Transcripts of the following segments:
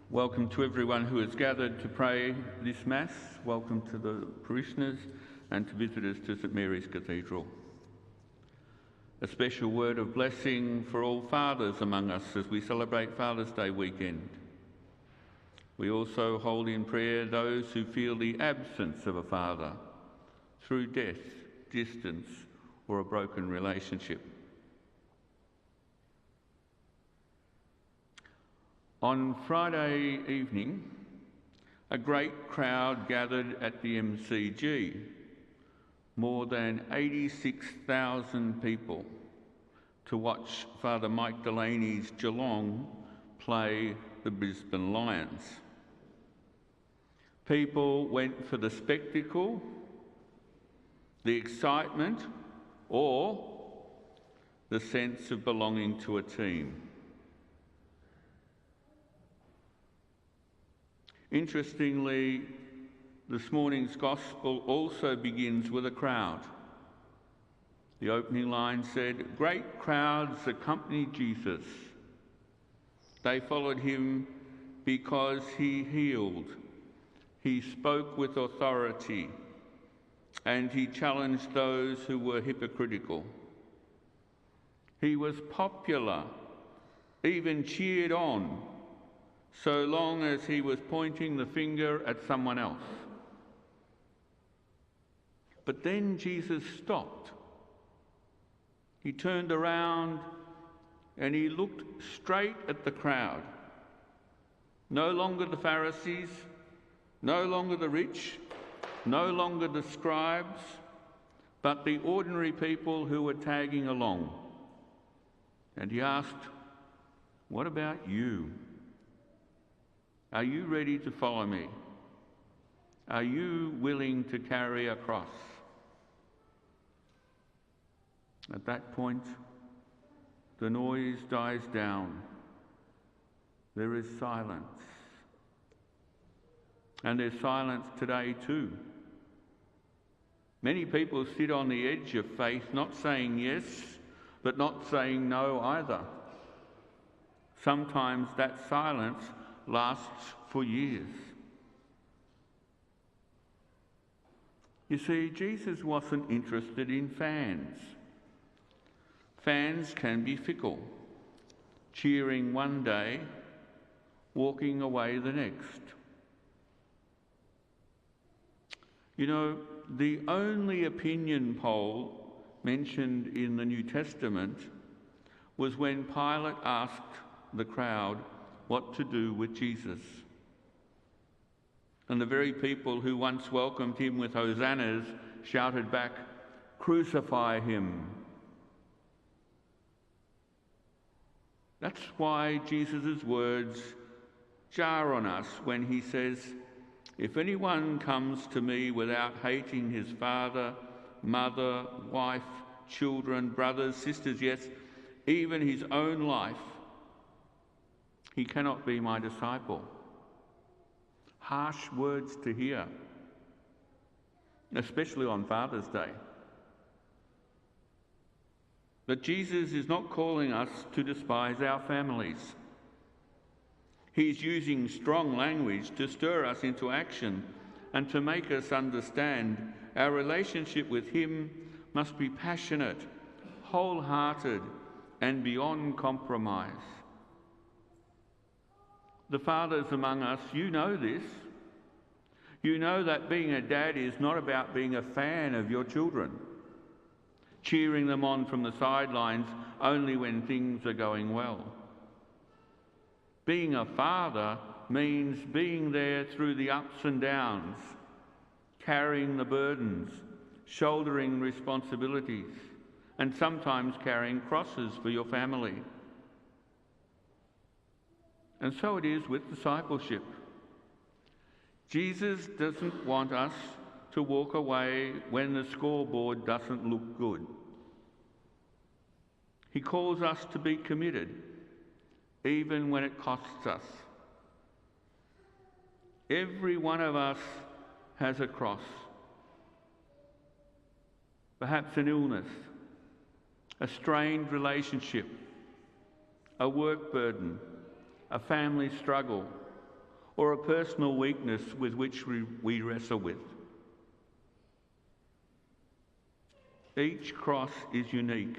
Welcome to everyone who has gathered to pray this Mass. Welcome to the parishioners and to visitors to St Mary's Cathedral. A special word of blessing for all fathers among us as we celebrate Father's Day weekend. We also hold in prayer those who feel the absence of a father through death, distance, or a broken relationship. On Friday evening, a great crowd gathered at the MCG, more than 86,000 people, to watch Father Mike Delaney's Geelong play the Brisbane Lions. People went for the spectacle, the excitement, or the sense of belonging to a team. Interestingly, this morning's Gospel also begins with a crowd. The opening line said, "Great crowds accompanied Jesus. They followed him because he healed, he spoke with authority, and he challenged those who were hypocritical. He was popular, even cheered on, so long as he was pointing the finger at someone else. But then Jesus stopped. He turned around and he looked straight at the crowd. No longer the Pharisees, no longer the rich, no longer the scribes, but the ordinary people who were tagging along. And he asked, "What about you? Are you ready to follow me? Are you willing to carry a cross?" At that point, the noise dies down. There is silence. And there's silence today too. Many people sit on the edge of faith, not saying yes, but not saying no either. Sometimes that silence lasts for years. You see, Jesus wasn't interested in fans. Fans can be fickle, cheering one day, walking away the next. You know, the only opinion poll mentioned in the New Testament was when Pilate asked the crowd what to do with Jesus. And the very people who once welcomed him with hosannas shouted back, "Crucify him." That's why Jesus' words jar on us when he says, "If anyone comes to me without hating his father, mother, wife, children, brothers, sisters, yes, even his own life, he cannot be my disciple." Harsh words to hear, especially on Father's Day. But Jesus is not calling us to despise our families. He's using strong language to stir us into action and to make us understand our relationship with him must be passionate, wholehearted, and beyond compromise. The fathers among us, you know this. You know that being a dad is not about being a fan of your children, cheering them on from the sidelines only when things are going well. Being a father means being there through the ups and downs, carrying the burdens, shouldering responsibilities, and sometimes carrying crosses for your family. And so it is with discipleship. Jesus doesn't want us to walk away when the scoreboard doesn't look good. He calls us to be committed, even when it costs us. Every one of us has a cross. Perhaps an illness, a strained relationship, a work burden, a family struggle, or a personal weakness with which we wrestle with. Each cross is unique,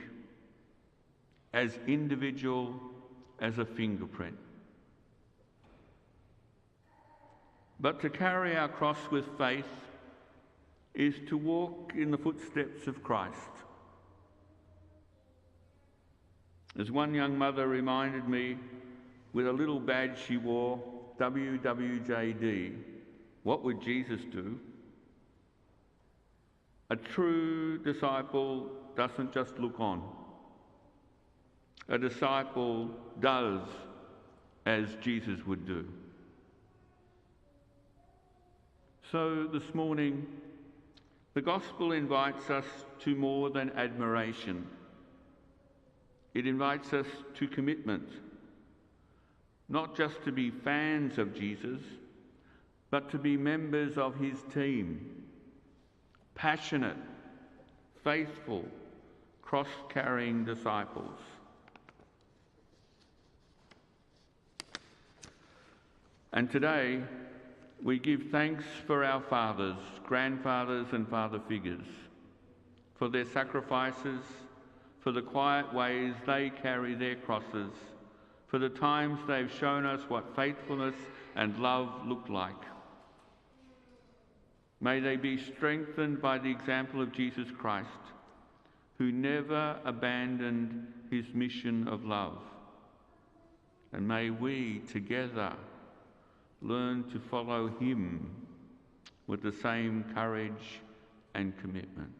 as individual as a fingerprint. But to carry our cross with faith is to walk in the footsteps of Christ. As one young mother reminded me with a little badge she wore, WWJD, what would Jesus do? A true disciple doesn't just look on. A disciple does as Jesus would do. So this morning, the gospel invites us to more than admiration. It invites us to commitment, not just to be fans of Jesus, but to be members of his team, passionate, faithful, cross-carrying disciples. And today, we give thanks for our fathers, grandfathers and father figures, for their sacrifices, for the quiet ways they carry their crosses, for the times they've shown us what faithfulness and love look like. May they be strengthened by the example of Jesus Christ, who never abandoned his mission of love. And may we together learn to follow him with the same courage and commitment.